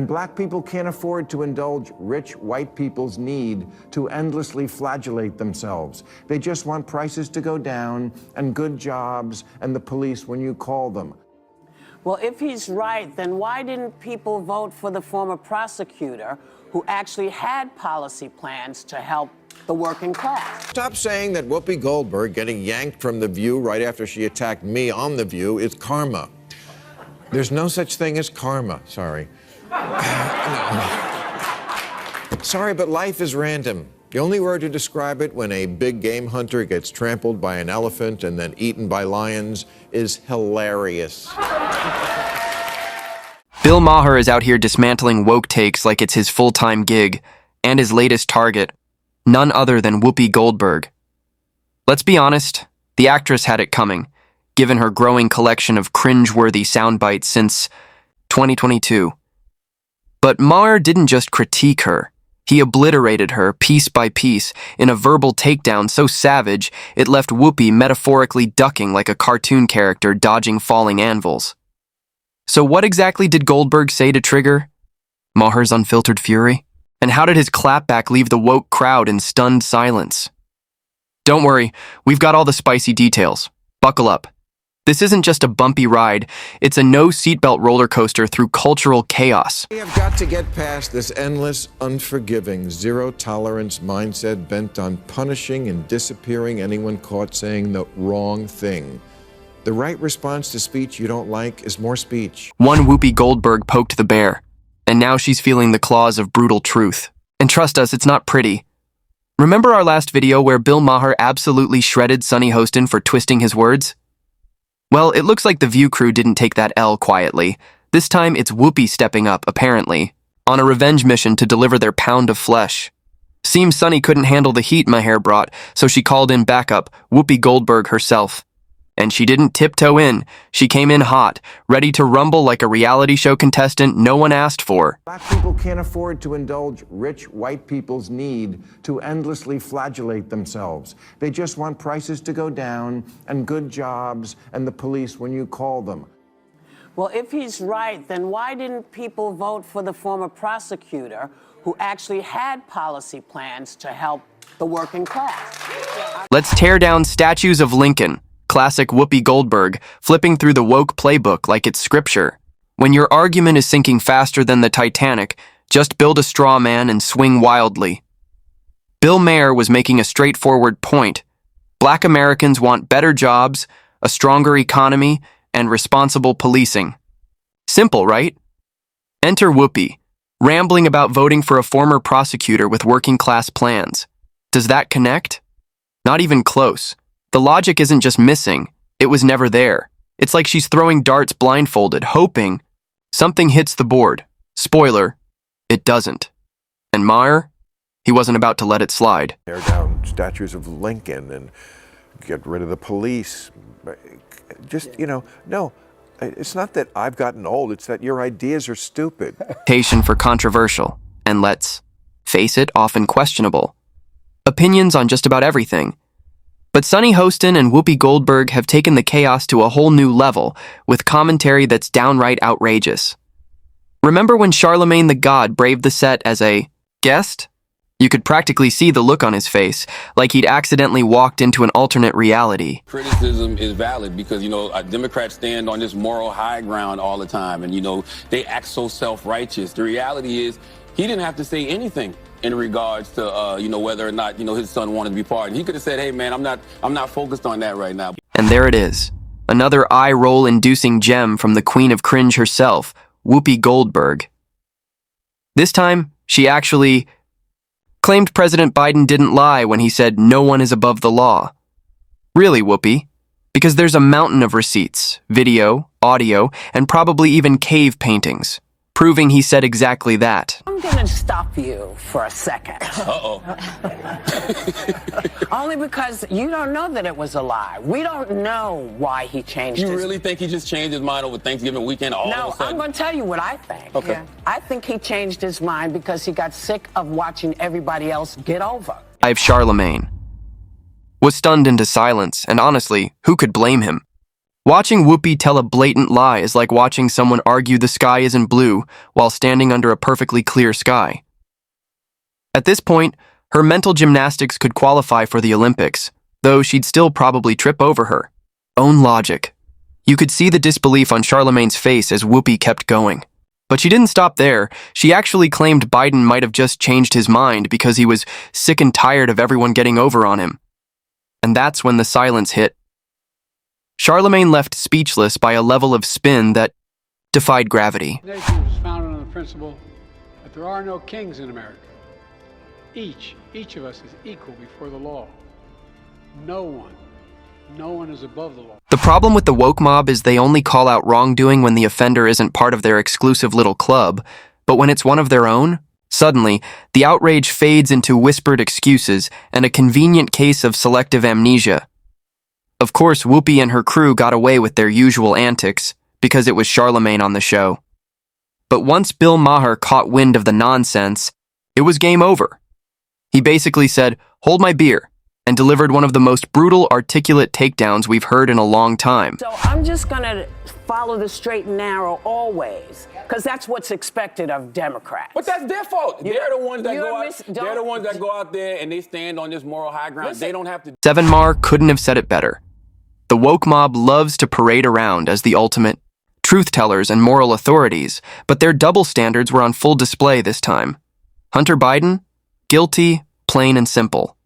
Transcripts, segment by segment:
Black people can't afford to indulge rich white people's need to endlessly flagellate themselves. They just want prices to go down and good jobs and the police when you call them. Well, if he's right, then why didn't people vote for the former prosecutor who actually had policy plans to help the working class? Stop saying that Whoopi Goldberg getting yanked from The View right after she attacked me on The View is karma. There's no such thing as karma, sorry. Sorry, but life is random. The only word to describe it when a big game hunter gets trampled by an elephant and then eaten by lions is hilarious. Bill Maher is out here dismantling woke takes like it's his full-time gig, and his latest target, none other than Whoopi Goldberg. Let's be honest, the actress had it coming, given her growing collection of cringe-worthy soundbites since 2022. But Maher didn't just critique her. He obliterated her piece by piece in a verbal takedown so savage it left Whoopi metaphorically ducking like a cartoon character dodging falling anvils. So what exactly did Goldberg say to trigger Maher's unfiltered fury? And how did his clapback leave the woke crowd in stunned silence? Don't worry, we've got all the spicy details. Buckle up. This isn't just a bumpy ride, it's a no-seatbelt roller coaster through cultural chaos. We have got to get past this endless, unforgiving, zero-tolerance mindset bent on punishing and disappearing anyone caught saying the wrong thing. The right response to speech you don't like is more speech. One Whoopi Goldberg poked the bear, and now she's feeling the claws of brutal truth. And trust us, it's not pretty. Remember our last video where Bill Maher absolutely shredded Sunny Hostin for twisting his words? Well, it looks like the View crew didn't take that L quietly. This time it's Whoopi stepping up, apparently, on a revenge mission to deliver their pound of flesh. Seems Sunny couldn't handle the heat Maher brought, so she called in backup, Whoopi Goldberg herself. And she didn't tiptoe in. She came in hot, ready to rumble like a reality show contestant no one asked for. Black people can't afford to indulge rich white people's need to endlessly flagellate themselves. They just want prices to go down and good jobs and the police when you call them. Well, if he's right, then why didn't people vote for the former prosecutor who actually had policy plans to help the working class? Let's tear down statues of Lincoln. Classic Whoopi Goldberg, flipping through the woke playbook like it's scripture. When your argument is sinking faster than the Titanic, just build a straw man and swing wildly. Bill Maher was making a straightforward point. Black Americans want better jobs, a stronger economy, and responsible policing. Simple, right? Enter Whoopi, rambling about voting for a former prosecutor with working-class plans. Does that connect? Not even close. The logic isn't just missing, it was never there. It's like she's throwing darts blindfolded, hoping something hits the board. Spoiler, it doesn't. And Maher, he wasn't about to let it slide. Tear down statues of Lincoln and get rid of the police. Just, no, it's not that I've gotten old, it's that your ideas are stupid. Reputation for controversial, and let's face it, often questionable. Opinions on just about everything. But Sunny Hostin and Whoopi Goldberg have taken the chaos to a whole new level with commentary that's downright outrageous. Remember when Charlemagne the God braved the set as a guest? You could practically see the look on his face, like he'd accidentally walked into an alternate reality. Criticism is valid because, Democrats stand on this moral high ground all the time and, they act so self-righteous. The reality is he didn't have to say anything in regards to, whether or not, his son wanted to be pardoned. He could have said, hey, man, I'm not focused on that right now. And there it is. Another eye-roll inducing gem from the queen of cringe herself, Whoopi Goldberg. This time, she actually claimed President Biden didn't lie when he said no one is above the law. Really, Whoopi? Because there's a mountain of receipts, video, audio, and probably even cave paintings, proving he said exactly that. I'm gonna stop you for a second. Uh-oh. Only because you don't know that it was a lie. We don't know why he changed You really think he just changed his mind over Thanksgiving weekend all of a No, sudden? I'm going to tell you what I think. Okay. Yeah. I think he changed his mind because he got sick of watching everybody else get over. I've Charlemagne was stunned into silence, and honestly, who could blame him? Watching Whoopi tell a blatant lie is like watching someone argue the sky isn't blue while standing under a perfectly clear sky. At this point, her mental gymnastics could qualify for the Olympics, though she'd still probably trip over her own logic. You could see the disbelief on Charlemagne's face as Whoopi kept going. But she didn't stop there. She actually claimed Biden might have just changed his mind because he was sick and tired of everyone getting over on him. And that's when the silence hit. Charlemagne left speechless by a level of spin that defied gravity. The nation was founded on the principle that there are no kings in America. Each of us is equal before the law. No one is above the law. The problem with the woke mob is they only call out wrongdoing when the offender isn't part of their exclusive little club, but when it's one of their own, suddenly, the outrage fades into whispered excuses and a convenient case of selective amnesia. Of course, Whoopi and her crew got away with their usual antics because it was Charlemagne on the show. But once Bill Maher caught wind of the nonsense, it was game over. He basically said, "Hold my beer," and delivered one of the most brutal, articulate takedowns we've heard in a long time. So I'm just going to follow the straight and narrow always, because that's what's expected of Democrats. But that's their fault. They're the ones that go out. don't- They're the ones that go out there and they stand on this moral high ground. Listen. They don't have to. Seven Mar couldn't have said it better. The woke mob loves to parade around as the ultimate truth tellers and moral authorities, but their double standards were on full display this time. Hunter Biden? Guilty, plain and simple.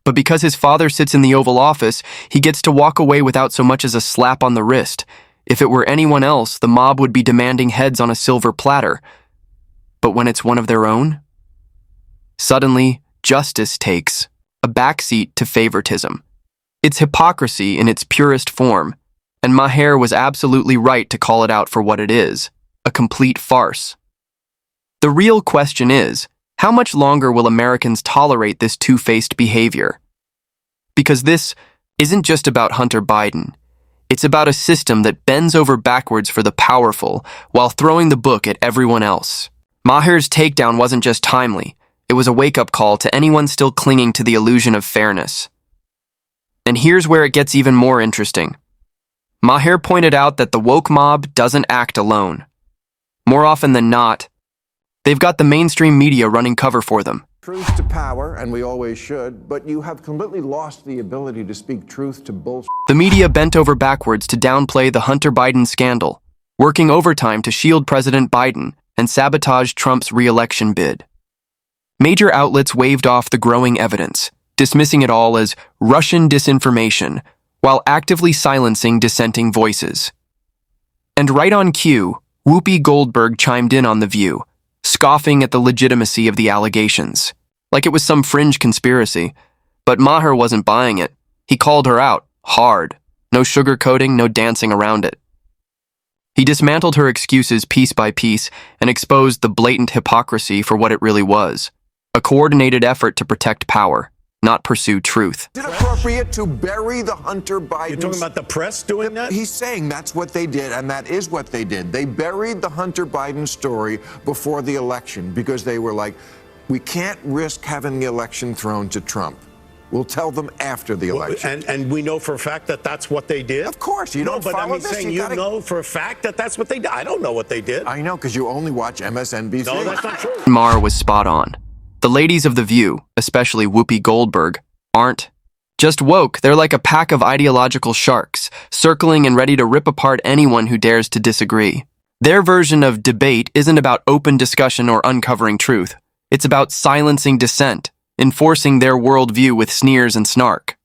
But because his father sits in the Oval Office, he gets to walk away without so much as a slap on the wrist. If it were anyone else, the mob would be demanding heads on a silver platter. But when it's one of their own? Suddenly, justice takes a backseat to favoritism. It's hypocrisy in its purest form, and Maher was absolutely right to call it out for what it is, a complete farce. The real question is, how much longer will Americans tolerate this two-faced behavior? Because this isn't just about Hunter Biden. It's about a system that bends over backwards for the powerful while throwing the book at everyone else. Maher's takedown wasn't just timely. It was a wake-up call to anyone still clinging to the illusion of fairness. And here's where it gets even more interesting. Maher pointed out that the woke mob doesn't act alone. More often than not, they've got the mainstream media running cover for them. Truth to power, and we always should, but you have completely lost the ability to speak truth to bullshit. The media bent over backwards to downplay the Hunter Biden scandal, working overtime to shield President Biden and sabotage Trump's re-election bid. Major outlets waved off the growing evidence, dismissing it all as Russian disinformation, while actively silencing dissenting voices. And right on cue, Whoopi Goldberg chimed in on The View, scoffing at the legitimacy of the allegations, like it was some fringe conspiracy. But Maher wasn't buying it. He called her out, hard. No sugarcoating, no dancing around it. He dismantled her excuses piece by piece and exposed the blatant hypocrisy for what it really was, a coordinated effort to protect power, not pursue truth. Is it appropriate to bury the Hunter Biden? You're talking about the press doing that? He's saying that's what they did, and that is what they did. They buried the Hunter Biden story before the election because they were like, we can't risk having the election thrown to Trump. We'll tell them after the election. And we know for a fact that that's what they did? Of course, you don't but follow I mean, this. saying you know for a fact that that's what they did. I don't know what they did. I know, because you only watch MSNBC. No, that's not true. Maher was spot on. The ladies of The View, especially Whoopi Goldberg, aren't just woke. They're like a pack of ideological sharks, circling and ready to rip apart anyone who dares to disagree. Their version of debate isn't about open discussion or uncovering truth. It's about silencing dissent, enforcing their worldview with sneers and snark.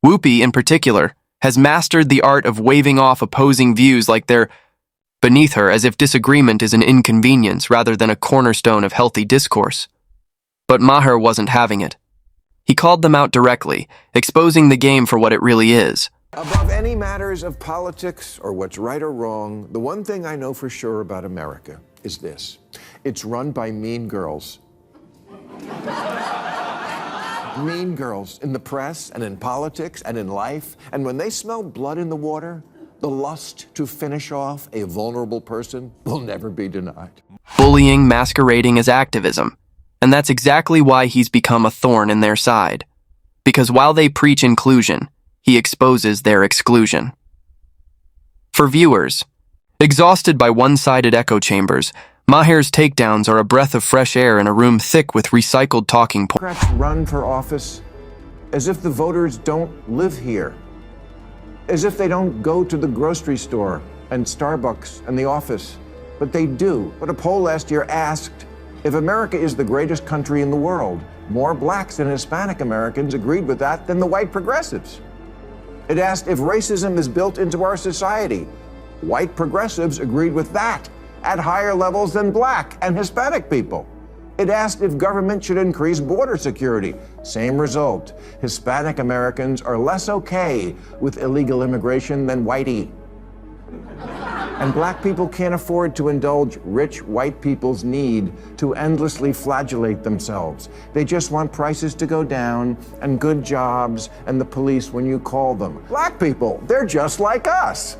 Whoopi, in particular, has mastered the art of waving off opposing views like they're beneath her, as if disagreement is an inconvenience rather than a cornerstone of healthy discourse. But Maher wasn't having it. He called them out directly, exposing the game for what it really is. Above any matters of politics or what's right or wrong, the one thing I know for sure about America is this. It's run by mean girls. Mean girls in the press and in politics and in life. And when they smell blood in the water, the lust to finish off a vulnerable person will never be denied. Bullying masquerading as activism. And that's exactly why he's become a thorn in their side. Because while they preach inclusion, he exposes their exclusion. For viewers, exhausted by one-sided echo chambers, Maher's takedowns are a breath of fresh air in a room thick with recycled talking points. Democrats run for office as if the voters don't live here, as if they don't go to the grocery store and Starbucks and the office, but they do. But a poll last year asked, if America is the greatest country in the world, more blacks and Hispanic Americans agreed with that than the white progressives. It asked if racism is built into our society. White progressives agreed with that at higher levels than black and Hispanic people. It asked if government should increase border security. Same result. Hispanic Americans are less okay with illegal immigration than whitey. And black people can't afford to indulge rich white people's need to endlessly flagellate themselves. They just want prices to go down and good jobs and the police when you call them. Black people, they're just like us.